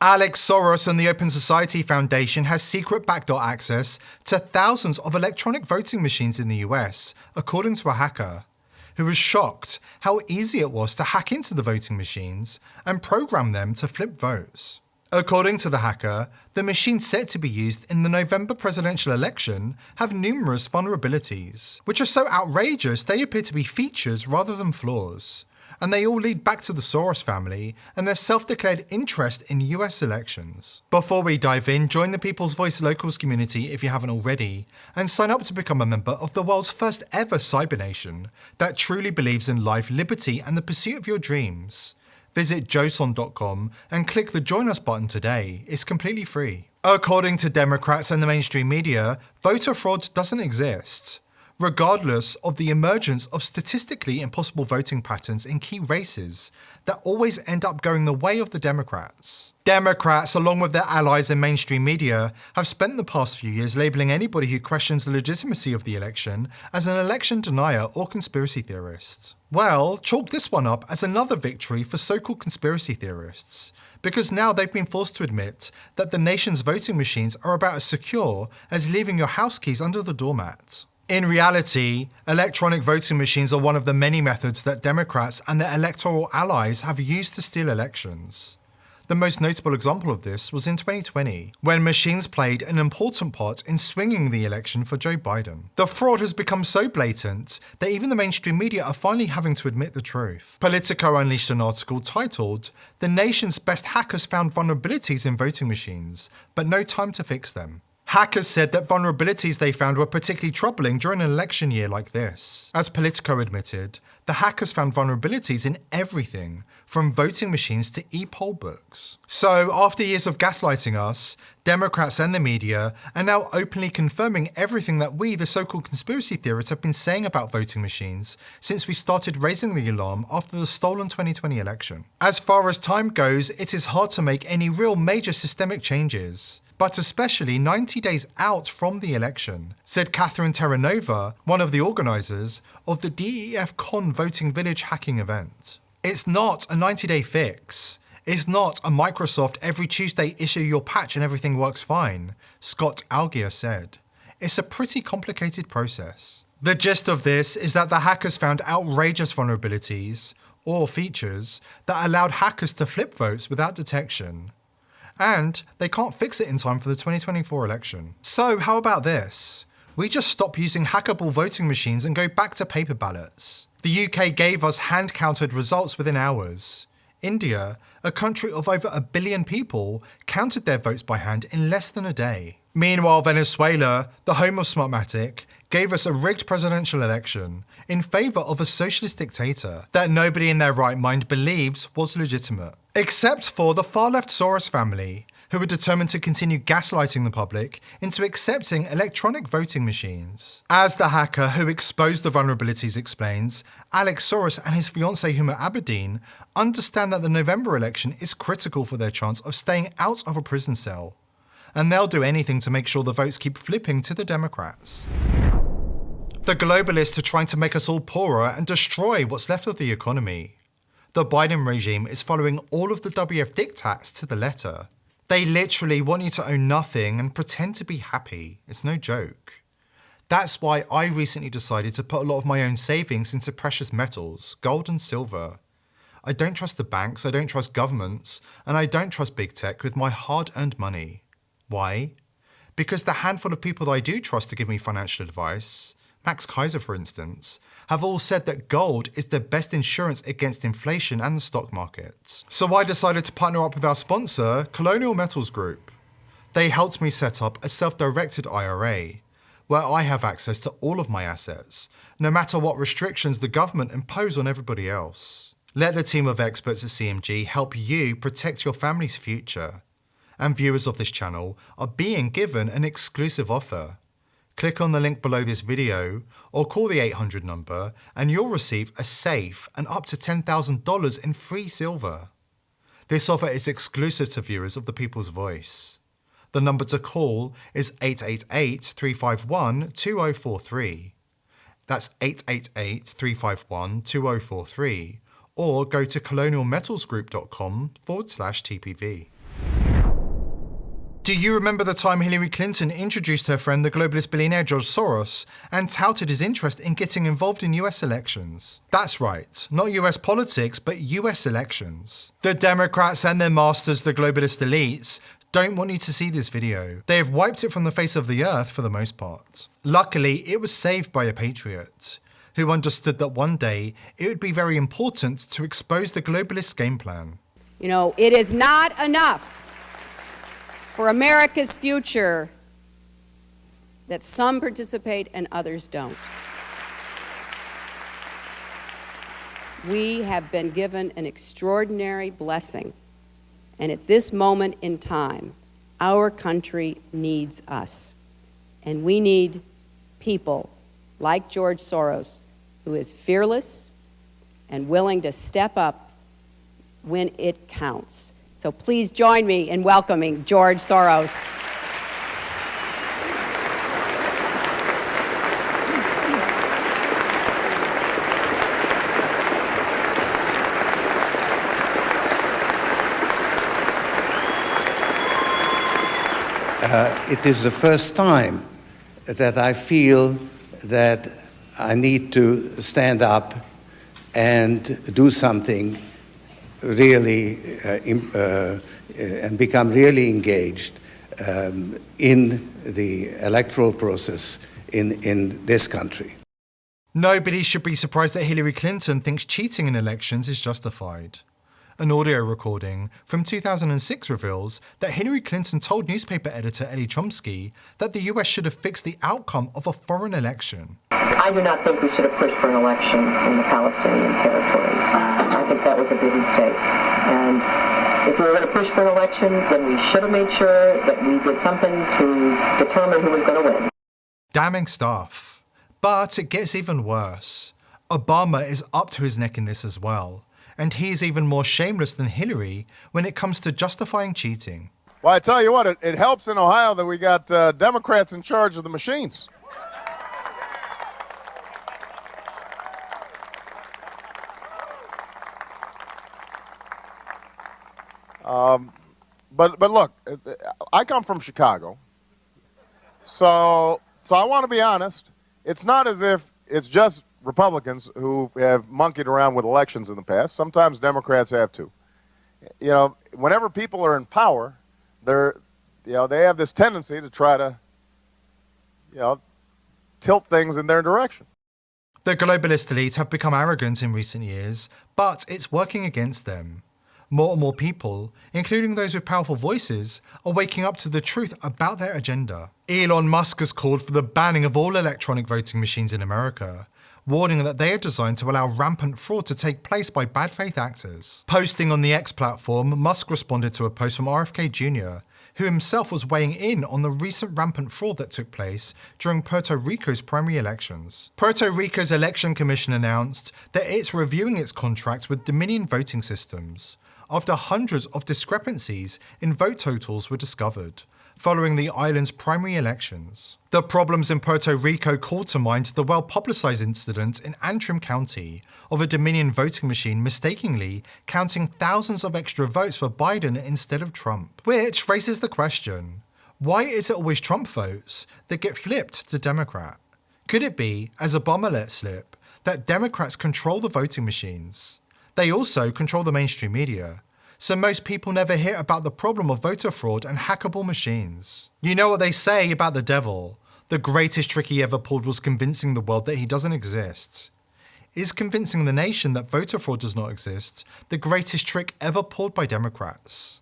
Alex Soros and the Open Society Foundation has secret backdoor access to thousands of electronic voting machines in the US, according to a hacker, who was shocked how easy it was to hack into the voting machines and program them to flip votes. According to the hacker, the machines set to be used in the November presidential election have numerous vulnerabilities, which are so outrageous they appear to be features rather than flaws. And they all lead back to the Soros family and their self-declared interest in US elections. Before we dive in, join the People's Voice Locals community if you haven't already, and sign up to become a member of the world's first ever cyber nation that truly believes in life, liberty, and the pursuit of your dreams. Visit joson.com and click the Join Us button today. It's completely free. According to Democrats and the mainstream media, voter fraud doesn't exist, regardless of the emergence of statistically impossible voting patterns in key races that always end up going the way of the Democrats. Democrats, along with their allies in mainstream media, have spent the past few years labeling anybody who questions the legitimacy of the election as an election denier or conspiracy theorist. Well, chalk this one up as another victory for so-called conspiracy theorists, because now they've been forced to admit that the nation's voting machines are about as secure as leaving your house keys under the doormat. In reality, electronic voting machines are one of the many methods that Democrats and their electoral allies have used to steal elections. The most notable example of this was in 2020, when machines played an important part in swinging the election for Joe Biden. The fraud has become so blatant that even the mainstream media are finally having to admit the truth. Politico unleashed an article titled, "The nation's best hackers found vulnerabilities in voting machines, but no time to fix them." Hackers said that vulnerabilities they found were particularly troubling during an election year like this. As Politico admitted, the hackers found vulnerabilities in everything, from voting machines to e-poll books. So, after years of gaslighting us, Democrats and the media are now openly confirming everything that we, the so-called conspiracy theorists, have been saying about voting machines since we started raising the alarm after the stolen 2020 election. As far as time goes, it is hard to make any real major systemic changes, but especially 90 days out from the election, said Catherine Terranova, one of the organisers of the DEF-CON Voting Village hacking event. It's not a 90-day fix. It's not a Microsoft every Tuesday issue your patch and everything works fine, Scott Algier said. It's a pretty complicated process. The gist of this is that the hackers found outrageous vulnerabilities, or features, that allowed hackers to flip votes without detection. And they can't fix it in time for the 2024 election. So how about this? We just stop using hackable voting machines and go back to paper ballots. The UK gave us hand-counted results within hours. India, a country of over 1 billion people, counted their votes by hand in less than a day. Meanwhile, Venezuela, the home of Smartmatic, gave us a rigged presidential election in favour of a socialist dictator that nobody in their right mind believes was legitimate. Except for the far-left Soros family, who are determined to continue gaslighting the public into accepting electronic voting machines. As the hacker who exposed the vulnerabilities explains, Alex Soros and his fiancée Huma Abedin understand that the November election is critical for their chance of staying out of a prison cell. And they'll do anything to make sure the votes keep flipping to the Democrats. The globalists are trying to make us all poorer and destroy what's left of the economy. The Biden regime is following all of the WF diktats to the letter. They literally want you to own nothing and pretend to be happy. It's no joke. That's why I recently decided to put a lot of my own savings into precious metals, gold and silver. I don't trust the banks, I don't trust governments, and I don't trust big tech with my hard-earned money. Why? Because the handful of people that I do trust to give me financial advice, Max Kaiser for instance, have all said that gold is the best insurance against inflation and the stock market. So I decided to partner up with our sponsor, Colonial Metals Group. They helped me set up a self-directed IRA, where I have access to all of my assets, no matter what restrictions the government impose on everybody else. Let the team of experts at CMG help you protect your family's future. And viewers of this channel are being given an exclusive offer. Click on the link below this video or call the 800 number and you'll receive a safe and up to $10,000 in free silver. This offer is exclusive to viewers of The People's Voice. The number to call is 888-351-2043. That's 888-351-2043, or go to colonialmetalsgroup.com/TPV. Do you remember the time Hillary Clinton introduced her friend, the globalist billionaire George Soros, and touted his interest in getting involved in US elections? That's right, not US politics, but US elections. The Democrats and their masters, the globalist elites, don't want you to see this video. They have wiped it from the face of the earth for the most part. Luckily, it was saved by a patriot, who understood that one day it would be very important to expose the globalist game plan. You know, it is not enough for America's future that some participate and others don't. We have been given an extraordinary blessing, and at this moment in time, our country needs us. And we need people like George Soros, who is fearless and willing to step up when it counts. So please join me in welcoming George Soros. It is the first time that I feel that I need to stand up and do something really and become really engaged in the electoral process in this country. Nobody should be surprised that Hillary Clinton thinks cheating in elections is justified. An audio recording from 2006 reveals that Hillary Clinton told newspaper editor Elie Chomsky that the US should have fixed the outcome of a foreign election. I do not think we should have pushed for an election in the Palestinian territories. I think that was a big mistake. And if we were going to push for an election, then we should have made sure that we did something to determine who was going to win. Damning stuff. But it gets even worse. Obama is up to his neck in this as well. And he is even more shameless than Hillary when it comes to justifying cheating. Well, I tell you what, it helps in Ohio that we got Democrats in charge of the machines. But look, I come from Chicago, so I want to be honest. It's not as if it's just Republicans who have monkeyed around with elections in the past. Sometimes Democrats have too. You know, whenever people are in power, they have this tendency to try to, tilt things in their direction. The globalist elites have become arrogant in recent years, but it's working against them. More and more people, including those with powerful voices, are waking up to the truth about their agenda. Elon Musk has called for the banning of all electronic voting machines in America, warning that they are designed to allow rampant fraud to take place by bad faith actors. Posting on the X platform, Musk responded to a post from RFK Jr., who himself was weighing in on the recent rampant fraud that took place during Puerto Rico's primary elections. Puerto Rico's election commission announced that it's reviewing its contracts with Dominion voting systems after hundreds of discrepancies in vote totals were discovered following the island's primary elections. The problems in Puerto Rico called to mind the well-publicized incident in Antrim County of a Dominion voting machine mistakenly counting thousands of extra votes for Biden instead of Trump. Which raises the question, why is it always Trump votes that get flipped to Democrat? Could it be, as Obama let slip, that Democrats control the voting machines? They also control the mainstream media, so most people never hear about the problem of voter fraud and hackable machines. You know what they say about the devil? The greatest trick he ever pulled was convincing the world that he doesn't exist. Is convincing the nation that voter fraud does not exist the greatest trick ever pulled by Democrats?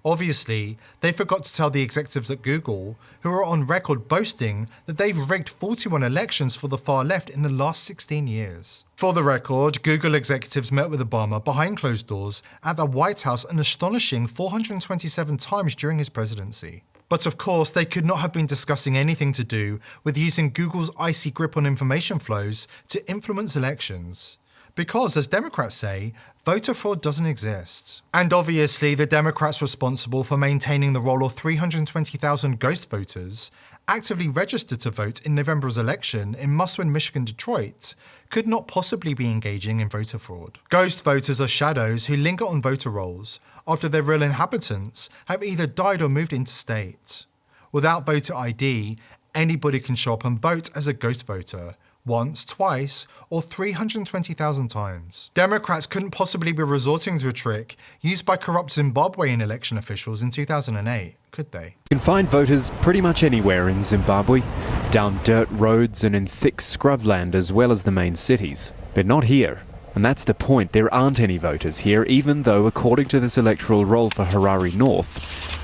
Obviously, they forgot to tell the executives at Google, who are on record boasting that they've rigged 41 elections for the far left in the last 16 years. For the record, Google executives met with Obama behind closed doors at the White House an astonishing 427 times during his presidency. But of course, they could not have been discussing anything to do with using Google's icy grip on information flows to influence elections, Because, as Democrats say, voter fraud doesn't exist. And obviously, the Democrats responsible for maintaining the role of 320,000 ghost voters actively registered to vote in November's election in must-win Michigan, Detroit, could not possibly be engaging in voter fraud. Ghost voters are shadows who linger on voter rolls after their real inhabitants have either died or moved interstate. Without voter ID, anybody can show up and vote as a ghost voter, once, twice, or 320,000 times. Democrats couldn't possibly be resorting to a trick used by corrupt Zimbabwean election officials in 2008, could they? You can find voters pretty much anywhere in Zimbabwe, down dirt roads and in thick scrubland as well as the main cities. But not here. And that's the point, there aren't any voters here, even though according to this electoral roll for Harare North,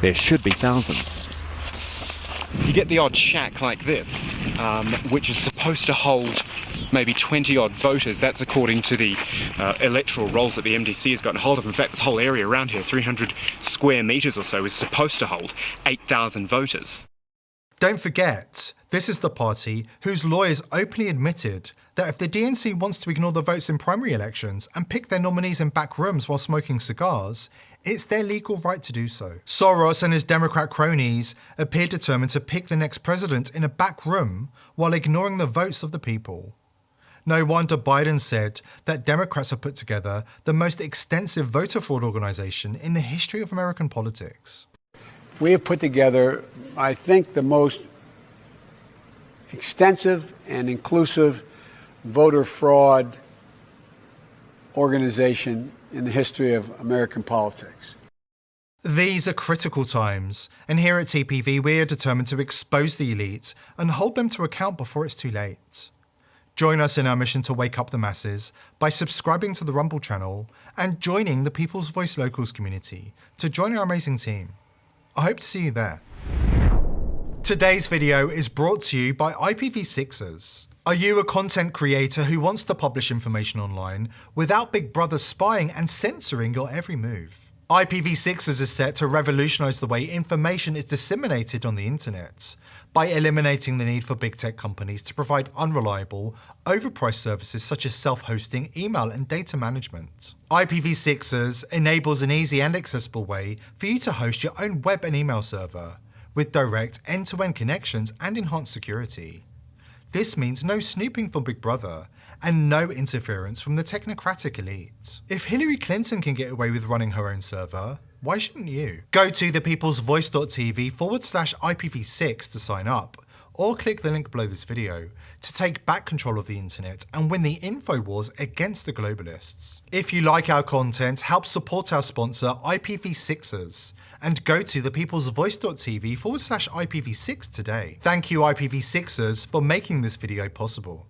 there should be thousands. You get the odd shack like this, which is supposed to hold maybe 20 odd voters. That's according to the electoral rolls that the MDC has gotten hold of. In fact, this whole area around here, 300 square metres or so, is supposed to hold 8,000 voters. Don't forget, this is the party whose lawyers openly admitted that if the DNC wants to ignore the votes in primary elections and pick their nominees in back rooms while smoking cigars, it's their legal right to do so. Soros and his Democrat cronies appear determined to pick the next president in a back room while ignoring the votes of the people. No wonder Biden said that Democrats have put together the most extensive voter fraud organization in the history of American politics. We have put together, I think, the most extensive and inclusive voter fraud organization in the history of American politics. These are critical times, and here at TPV we are determined to expose the elite and hold them to account before it's too late. Join us in our mission to wake up the masses by subscribing to the Rumble channel and joining the People's Voice Locals community to join our amazing team. I hope to see you there. Today's video is brought to you by IPv6ers. Are you a content creator who wants to publish information online without Big Brother spying and censoring your every move? IPv6ers is set to revolutionize the way information is disseminated on the internet by eliminating the need for big tech companies to provide unreliable, overpriced services such as self-hosting, email, and data management. IPv6ers enables an easy and accessible way for you to host your own web and email server with direct end-to-end connections and enhanced security. This means no snooping from Big Brother and no interference from the technocratic elite. If Hillary Clinton can get away with running her own server, why shouldn't you? Go to thepeoplesvoice.tv/IPv6 to sign up, or click the link below this video to take back control of the internet and win the info wars against the globalists. If you like our content, help support our sponsor IPv6ers and go to thepeoplesvoice.tv/IPv6 today. Thank you IPv6ers for making this video possible.